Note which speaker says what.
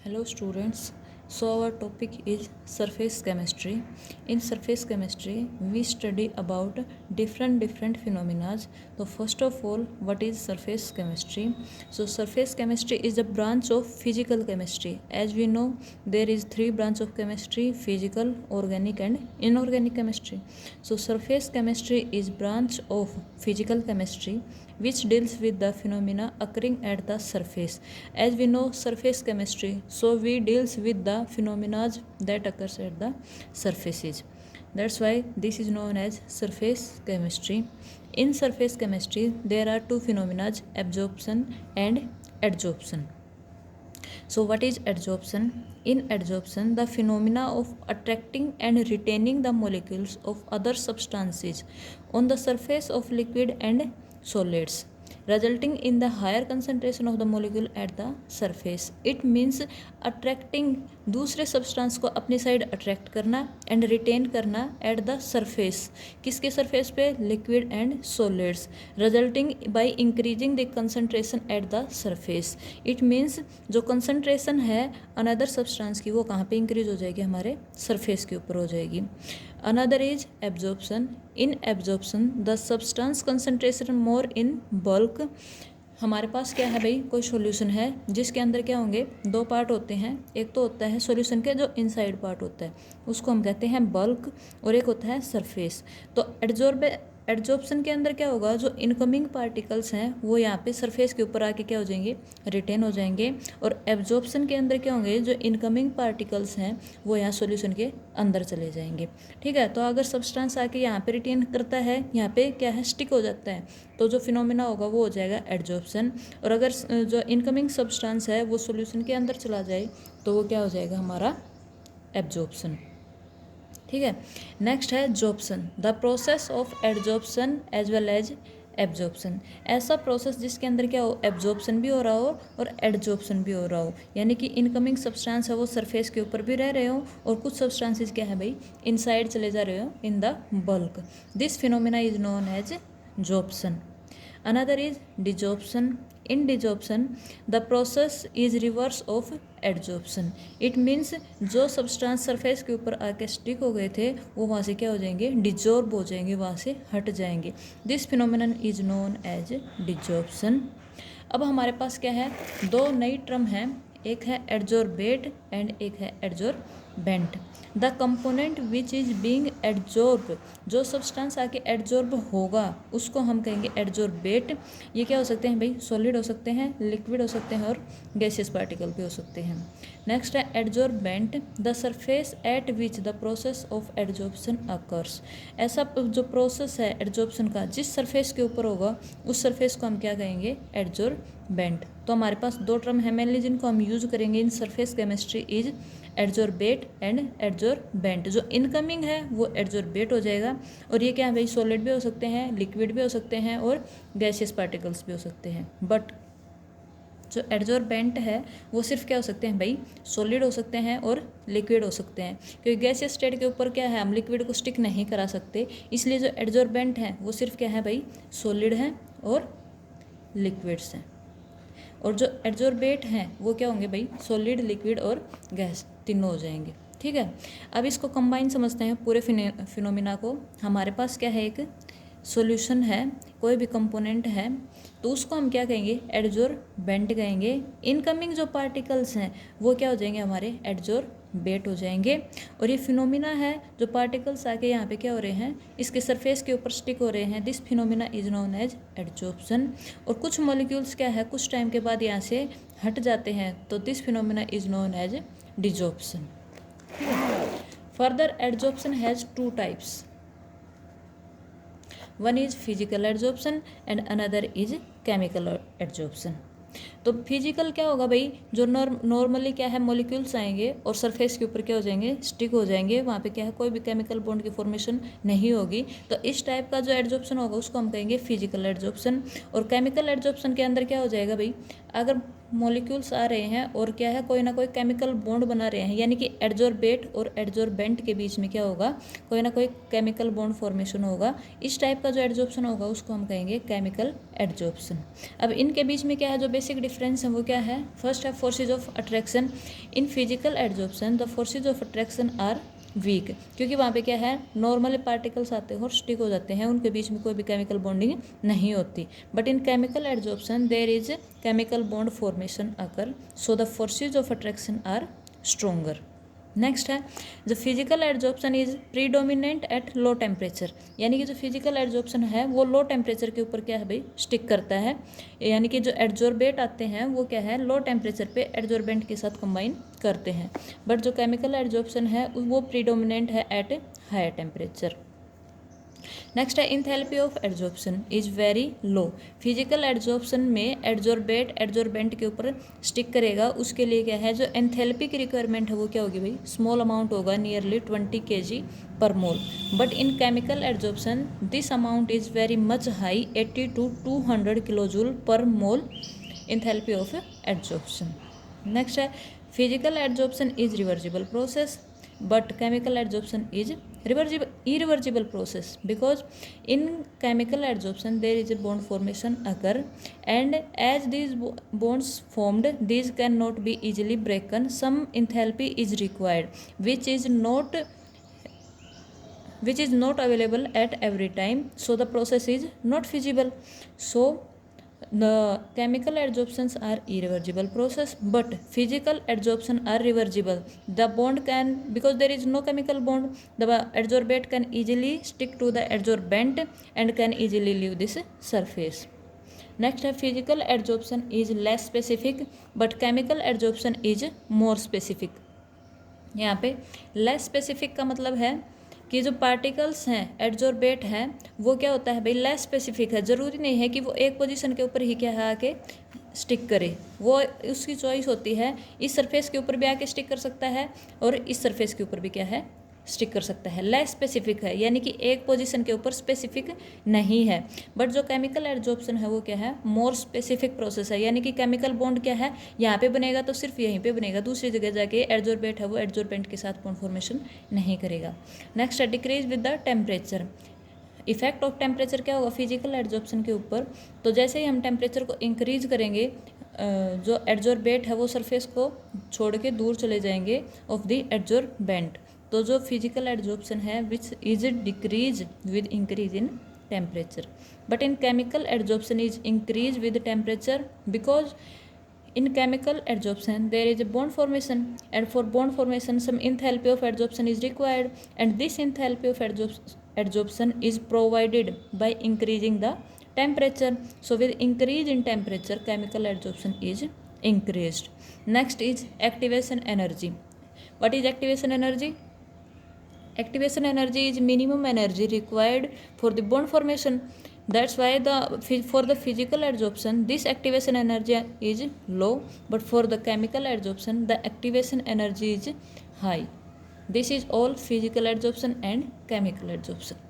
Speaker 1: Hello students. So our topic is surface chemistry. In surface chemistry, we study about different phenomena. So first of all, what is surface chemistry? So surface chemistry is a branch of physical chemistry. As we know, there is three branches of chemistry: physical, organic and inorganic chemistry. So surface chemistry is branch of physical chemistry which deals with the phenomena occurring at the surface. As we know surface chemistry, so we deals with the phenomena that occurs at the surfaces. That's why this is known as surface chemistry. In surface chemistry, there are two phenomena: absorption and adsorption. So what is adsorption? In adsorption, the phenomena of attracting and retaining the molecules of other substances on the surface of liquid and solids, resulting in the higher concentration of the molecule at the surface. It means attracting, दूसरे substance को अपनी side attract करना and retain करना at the surface. किसके surface पे? Liquid and solids, resulting by increasing the concentration at the surface. It means जो concentration है another substance की वो कहाँ पे इंक्रीज हो जाएगी? हमारे सरफेस के ऊपर हो जाएगी. Another is absorption. In absorption the substance concentration more in bulk. हमारे पास क्या है भाई? कोई सॉल्यूशन है जिसके अंदर क्या होंगे? दो पार्ट होते हैं. एक तो होता है सॉल्यूशन के जो इनसाइड पार्ट होता है उसको हम कहते हैं बल्क, और एक होता है सरफेस. तो एड्जॉर्प्शन के अंदर क्या होगा? जो इनकमिंग पार्टिकल्स हैं वो यहाँ पे सरफेस के ऊपर आके क्या हो जाएंगे? रिटेन हो जाएंगे. और एब्जॉर्प्शन के अंदर क्या होंगे? जो इनकमिंग पार्टिकल्स हैं वो यहाँ सॉल्यूशन के अंदर चले जाएंगे. ठीक है. तो अगर सब्सटेंस आके यहाँ पे रिटेन करता है, यहाँ पे क्या है? स्टिक हो जाता है, तो जो फिनोमिना होगा वो हो जाएगा एड्जॉर्प्शन. और अगर जो इनकमिंग सब्सटेंस है वो सॉल्यूशन के अंदर चला जाए तो वो क्या हो जाएगा? हमारा एब्जॉर्प्शन. ठीक है. नेक्स्ट है sorption. The process of adsorption as well as absorption. ऐसा प्रोसेस जिसके अंदर क्या हो? एब्जॉर्प्शन भी हो रहा हो और एड्जॉर्प्शन भी हो रहा हो, यानी कि इनकमिंग सब्सटेंस है वो सरफेस के ऊपर भी रह रहे हो और कुछ सब्सटेंसेस क्या है भाई? इनसाइड चले जा रहे हो in the bulk. This phenomena is known as sorption. Another is desorption. In desorption, the process is reverse of adsorption. It means जो सब्सटेंस सरफेस के ऊपर आके स्टिक हो गए थे वो वहाँ से क्या हो जाएंगे? डिजॉर्ब हो जाएंगे, वहाँ से हट जाएंगे. This phenomenon is known as desorption. अब हमारे पास क्या है? दो नई टर्म है. एक है एड्जॉर्बेट एंड एक है adsorbent. The component which is being adsorb, जो सब्सटेंस आके एड्जॉर्ब होगा उसको हम कहेंगे एड्जॉर्बेट. ये क्या हो सकते हैं भाई? सॉलिड हो सकते हैं, लिक्विड हो सकते हैं और गैसियस पार्टिकल भी हो सकते हैं. नेक्स्ट है adsorbent. The surface at which the process of adsorption occurs. ऐसा जो प्रोसेस है एड्जॉर्प्शन का जिस सरफेस के ऊपर होगा उस सरफेस को हम क्या कहेंगे? एड्जॉर्बेंट. तो हमारे पास दो टर्म है मेनली जिनको हम यूज करेंगे in surface chemistry is adsorbate and adsorbent. जो इनकमिंग है वो एड्जॉर्बेट हो जाएगा और ये क्या है भाई? सॉलिड भी हो सकते हैं, लिक्विड भी हो सकते हैं और गैसियस पार्टिकल्स भी हो सकते हैं. बट जो एड्जॉर्बेंट है वो सिर्फ क्या हो सकते हैं भाई? सॉलिड हो सकते हैं और लिक्विड हो सकते हैं, क्योंकि गैसियस स्टेट के ऊपर क्या है? हम लिक्विड को स्टिक नहीं करा सकते. इसलिए जो एड्जॉर्बेंट हैं वो सिर्फ क्या है भाई? सॉलिड हैं और लिक्विड्स हैं. और जो एड्जॉर्बेट हैं वो क्या होंगे भाई? सॉलिड, लिक्विड और गैस तीनों हो जाएंगे. ठीक है. अब इसको कंबाइन समझते हैं पूरे फिनोमिना को. हमारे पास क्या है? एक सॉल्यूशन है, कोई भी कंपोनेंट है तो उसको हम क्या कहेंगे? एड्जॉर्बेंट कहेंगे. इनकमिंग जो पार्टिकल्स हैं वो क्या हो जाएंगे? हमारे एड्जॉर्बेट हो जाएंगे. और ये फिनोमिना है जो पार्टिकल्स आके यहाँ पे क्या हो रहे हैं? इसके सरफेस के ऊपर स्टिक हो रहे हैं. This phenomena is known as adsorption. और कुछ मॉलिक्यूल्स क्या है? कुछ टाइम के बाद यहाँ से हट जाते हैं, तो this phenomena is known as desorption. Further adsorption has two types. One is physical adsorption and another is chemical adsorption. तो फिजिकल क्या होगा भाई? जो नॉर्मली क्या है? मॉलिक्यूल्स आएंगे और सरफेस के ऊपर क्या हो जाएंगे? स्टिक हो जाएंगे. वहाँ पे क्या है? कोई भी केमिकल बॉन्ड की फॉर्मेशन नहीं होगी. तो इस टाइप का जो एड्जॉर्प्शन होगा उसको हम कहेंगे फिजिकल एड्जॉर्प्शन. और केमिकल एड्जॉर्प्शन के अंदर क्या हो जाएगा भाई? अगर मॉलिक्यूल्स आ रहे हैं और क्या है, कोई ना कोई केमिकल बॉन्ड बना रहे हैं, यानी कि एडजॉर्बेट और एडजॉर्बेंट के बीच में क्या होगा, कोई ना कोई केमिकल बॉन्ड फॉर्मेशन होगा। इस टाइप का जो एडजॉर्प्शन होगा उसको हम कहेंगे केमिकल एडजॉर्प्शन। अब इनके बीच में क्या है, जो बेसिक डिफरेंस है वो क्या है, फर्स्ट है forces of attraction. In physical adsorption the forces of attraction are weak, क्योंकि वहाँ पे क्या है, नॉर्मल पार्टिकल्स आते हैं और स्टिक हो जाते हैं, उनके बीच में कोई भी केमिकल बॉन्डिंग नहीं होती। But in chemical adsorption there is chemical bond formation occur, so the forces of attraction are stronger. Next है जो physical adsorption is predominant at low temperature, यानी कि जो फिजिकल एडजॉर्प्शन है वो लो टेम्परेचर के ऊपर क्या है भाई, स्टिक करता है। यानी कि जो एडजॉर्बेट आते हैं वो क्या है, लो टेम्परेचर पे एडजॉर्बेंट के साथ कंबाइन करते हैं। बट जो केमिकल एडजॉर्प्शन है वो प्रीडोमिनेंट है एट हायर टेम्परेचर। नेक्स्ट है enthalpy of adsorption is very low. Physical adsorption में एडजॉर्बेट एडजॉर्बेंट के ऊपर स्टिक करेगा, उसके लिए क्या है, जो एंथैल्पी की रिक्वायरमेंट है वो क्या होगी भाई, स्मॉल अमाउंट होगा, nearly 20 kg per mole. But in chemical adsorption this amount is very much high, 80 to 200 kilojoule per mole enthalpy of adsorption. Next है physical adsorption is reversible process, but chemical adsorption is irreversible process, because in chemical adsorption there is a bond formation occur, and as these bonds formed these cannot be easily broken. Some enthalpy is required which is not available at every time, so the process is not feasible. So the chemical adsorptions are irreversible process, but physical adsorption are reversible. The bond can, because there is no chemical bond, the adsorbate can easily stick to the adsorbent and can easily leave this surface. Next है physical adsorption is less specific, but chemical adsorption is more specific. यहाँ पे less specific का मतलब है कि जो particles हैं adsorbate हैं वो क्या होता है भाई, लेस स्पेसिफिक है। ज़रूरी नहीं है कि वो एक पोजीशन के ऊपर ही क्या है आके स्टिक करे, वो उसकी चॉइस होती है। इस सरफेस के ऊपर भी आके स्टिक कर सकता है और इस सरफेस के ऊपर भी क्या है, स्टिक कर सकता है। लेस स्पेसिफिक है, यानी कि एक पोजीशन के ऊपर स्पेसिफिक नहीं है। बट जो केमिकल एडजॉर्प्शन है वो क्या है, मोर स्पेसिफिक प्रोसेस है, यानी कि केमिकल बॉन्ड क्या है, यहाँ पे बनेगा तो सिर्फ यहीं पे बनेगा, दूसरी जगह जाके एडजॉर्बेट है वो एडजॉर्बेंट के साथ बॉन्ड फॉर्मेशन नहीं करेगा। नेक्स्ट है decrease with the temperature. Effect of temperature क्या होगा फिजिकल एडजॉर्प्शन के ऊपर, तो जैसे ही हम टेम्परेचर को इंक्रीज करेंगे जो एडजॉर्बेट है वो सरफेस को छोड़ के दूर चले जाएंगे ऑफ द एडजॉर्बेंट। तो जो फिजिकल एडजॉर्प्शन है which is decrease with increase in temperature, but in chemical adsorption is increase with temperature, because in chemical adsorption there is a bond formation, and for bond formation some enthalpy of adsorption is required, and this enthalpy of adsorption is provided by increasing the temperature. So with increase in temperature chemical adsorption is increased. Next is activation energy. What is activation energy? Activation energy is minimum energy required for the bond formation. That's why for the physical adsorption this activation energy is low, but for the chemical adsorption the activation energy is high. This is all physical adsorption and chemical adsorption.